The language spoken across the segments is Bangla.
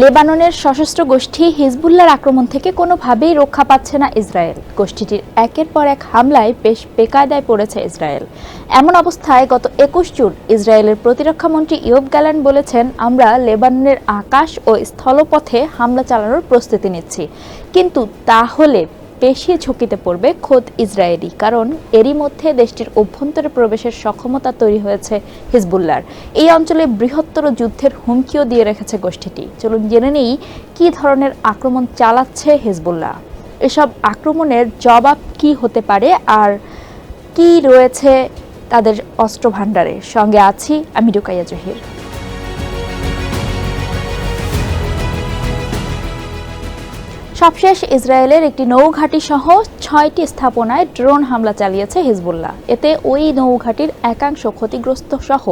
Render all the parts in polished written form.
লেবাননের সশস্ত্র গোষ্ঠী হিজবুল্লাহর আক্রমণ থেকে কোনোভাবেই রক্ষা পাচ্ছে না ইসরায়েল। গোষ্ঠীটির একের পর এক হামলায় বেশ বেকায়দায় পড়েছে ইসরায়েল। এমন অবস্থায় গত ২১ জুন ইসরায়েলের প্রতিরক্ষামন্ত্রী ইয়োভ গ্যালান্ট বলেছেন, আমরা লেবাননের আকাশ ও স্থলপথে হামলা চালানোর প্রস্তুতি নিচ্ছি। কিন্তু তাহলে বেশি ঝুঁকিতে পড়বে খোদ ইসরায়েলি, কারণ এরই মধ্যে দেশটির অভ্যন্তরে প্রবেশের সক্ষমতা তৈরি হয়েছে হিজবুল্লাহর। এই অঞ্চলে বৃহত্তর যুদ্ধের হুমকিও দিয়ে রেখেছে গোষ্ঠীটি। চলুন জেনে নেই কী ধরনের আক্রমণ চালাচ্ছে হিজবুল্লাহ, এসব আক্রমণের জবাব কি হতে পারে আর কি রয়েছে তাদের অস্ত্র ভাণ্ডারে। সঙ্গে আছি আমি রুকাইয়া জহির। সবশেষ ইসরায়েলের একটি নৌঘাঁটি সহ ৬টি স্থাপনায় ড্রোন হামলা চালিয়েছে হিজবুল্লাহ। এতে ওই নৌঘাঁটির একাংশ ক্ষতিগ্রস্ত সহ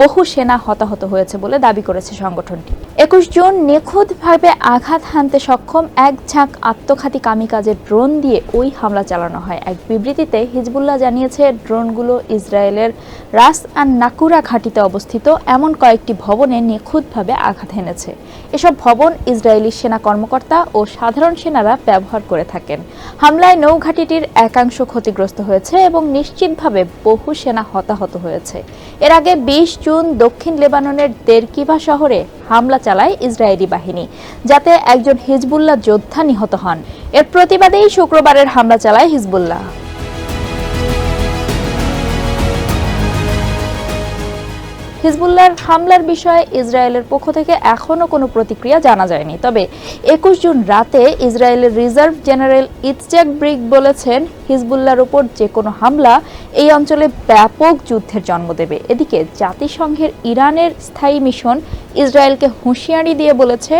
বহু সেনা হতাহত হয়েছে বলে দাবি করেছে সংগঠনটি। ২১ জুন নিখুঁতভাবে আঘাত হানতে সক্ষম এক ঝাঁক আত্মঘাতী কামিকাজের ড্রোন দিয়ে ওই হামলা চালানো হয়। এক বিবৃতিতে হিজবুল্লাহ জানিয়েছে, ড্রোনগুলো ইসরায়েলের রাস আন নাকুরা ঘাঁটিতে অবস্থিত এমন কয়েকটি ভবনে নিখুঁতভাবে আঘাত হেনেছে। এসব ভবন ইসরায়েলি সেনা কর্মকর্তা ও সাধারণ সেনারা ব্যবহার করে থাকেন। হামলায় নৌঘাঁটিটির একাংশ ক্ষতিগ্রস্ত হয়েছে এবং নিশ্চিতভাবে বহু সেনা হতাহত হয়েছে। এর আগে ২০ জুন দক্ষিণ লেবাননের দেরকিভা শহরে হামলা চালায় ইসরায়েলি বাহিনী, যাতে একজন হিজবুল্লাহ যোদ্ধা নিহত হন। এর প্রতিবাদেই শুক্রবারের হামলা চালায় হিজবুল্লাহ। হিজবুল্লাহর হামলার বিষয়ে ইসরায়েলের পক্ষ থেকে এখনও কোনো প্রতিক্রিয়া জানা যায়নি। তবে ২১ জুন রাতে ইসরায়েলের রিজার্ভ জেনারেল ইৎজাক ব্রিগ বলেছেন, হিজবুল্লাহর উপর যে কোনো হামলা এই অঞ্চলে ব্যাপক যুদ্ধের জন্ম দেবে। এদিকে জাতিসংঘের ইরানের স্থায়ী মিশন ইসরায়েলকে হুঁশিয়ারি দিয়ে বলেছে,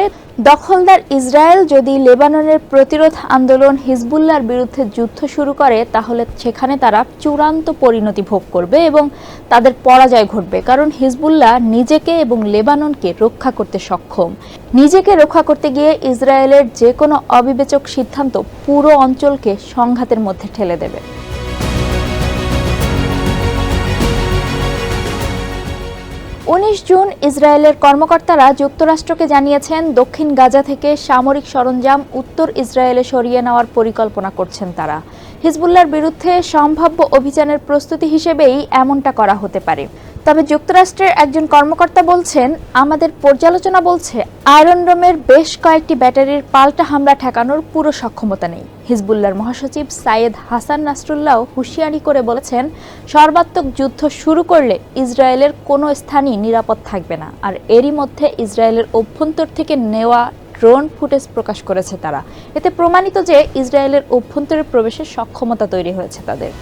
দখলদার ইসরায়েল যদি লেবাননের প্রতিরোধ আন্দোলন হিজবুল্লাহর বিরুদ্ধে যুদ্ধ শুরু করে, তাহলে সেখানে তারা চূড়ান্ত পরিণতি ভোগ করবে এবং তাদের পরাজয় ঘটবে। কারণ হিজবুল্লাহ নিজেকে এবং লেবাননকে রক্ষা করতে সক্ষম। নিজেকে রক্ষা করতে গিয়ে ইসরায়েলের যে কোনো অবিবেচক সিদ্ধান্ত পুরো অঞ্চলকে সংঘাতের মধ্যে ঠেলে দেবে। জুন ইসরায়েলের কর্মকর্তারা যুক্তরাষ্ট্রকে জানিয়েছেন, দক্ষিণ গাজা থেকে সামরিক সরঞ্জাম উত্তর ইসরায়েলে সরিয়ে নেওয়ার পরিকল্পনা করছেন তারা। হিজবুল্লাহর বিরুদ্ধে সম্ভাব্য অভিযানের প্রস্তুতি হিসেবেই এমনটা করা হতে পারে। তবে যুক্তরাষ্ট্রের একজন কর্মকর্তা বলছেন, আমাদের পর্যালোচনা বলছে আয়রন ডোমের বেশ কয়েকটি ব্যাটারির পাল্টা হামলা ঠেকানোর পুরো সক্ষমতা নেই। হিজবুল্লাহর মহাসচিব সাইয়েদ হাসান নাসরুল্লাহ হুঁশিয়ারি করে বলেছেন, সর্বাত্মক যুদ্ধ শুরু করলে ইসরায়েলের কোনো স্থানই নিরাপদ থাকবে না। আর এরই মধ্যে ইসরায়েলের অভ্যন্তর থেকে নেওয়া ড্রোন ফুটেজ প্রকাশ করেছে তারা। এতে প্রমাণিত যে ইসরায়েলের অভ্যন্তরে প্রবেশের সক্ষমতা তৈরি হয়েছে তাদের।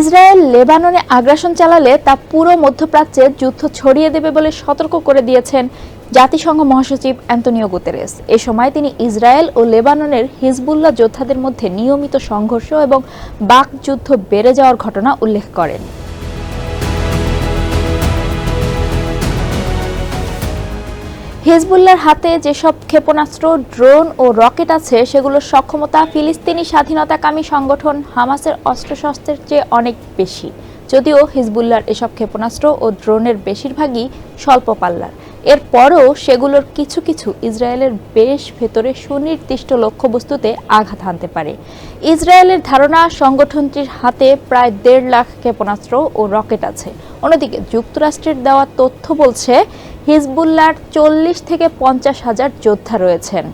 ইসরায়েল লেবাননে আগ্রাসন চালালে তা পুরো মধ্যপ্রাচ্যে যুদ্ধ ছড়িয়ে দেবে বলে সতর্ক করে দিয়েছেন জাতিসংঘ মহাসচিব অ্যান্তোনিও গুতেরেস। এ সময় তিনি ইসরায়েল ও লেবাননের হিজবুল্লাহ যোদ্ধাদের মধ্যে নিয়মিত সংঘর্ষ এবং বাকযুদ্ধ বেড়ে যাওয়ার ঘটনা উল্লেখ করেন। হিজবুল্লাহর হাতে যেসব ক্ষেপণাস্ত্র, ড্রোন ও রকেট আছে, সেগুলোর সক্ষমতা ফিলিস্তিনি স্বাধীনতাকামী সংগঠন হামাসের অস্ত্রশস্ত্রের চেয়ে অনেক বেশি। যদিও হিজবুল্লাহর এসব ক্ষেপণাস্ত্র ও ড্রোনের বেশিরভাগই স্বল্প পাল্লার। এরপরও সেগুলোর কিছু কিছু ইসরায়েলের বেশ ভেতরে সুনির্দিষ্ট লক্ষ্যবস্তুতে আঘাত হানতে পারে। ইসরায়েলের ধারণা, সংগঠনটির হাতে প্রায় ১.৫ লাখ ক্ষেপণাস্ত্র ও রকেট আছে। অন্যদিকে যুক্তরাষ্ট্রের দেওয়া তথ্য বলছে, হিজবুল্লাহর ৪০ থেকে ৫০ হাজার যোদ্ধা রয়েছেন।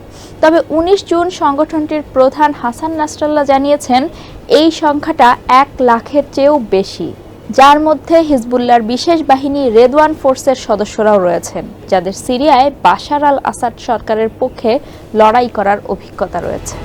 তবে ১৯ জুন সংগঠনটির প্রধান হাসান নাসরাল্লাহ জানিয়েছেন, এই সংখ্যাটা ১ লাখের চেয়েও বেশি, যার মধ্যে হিজবুল্লাহর বিশেষ বাহিনী রেদওয়ান ফোর্সের সদস্যরাও রয়েছেন, যাদের সিরিয়ায় বাশার আল আসাদ সরকারের পক্ষে লড়াই করার অভিজ্ঞতা রয়েছে।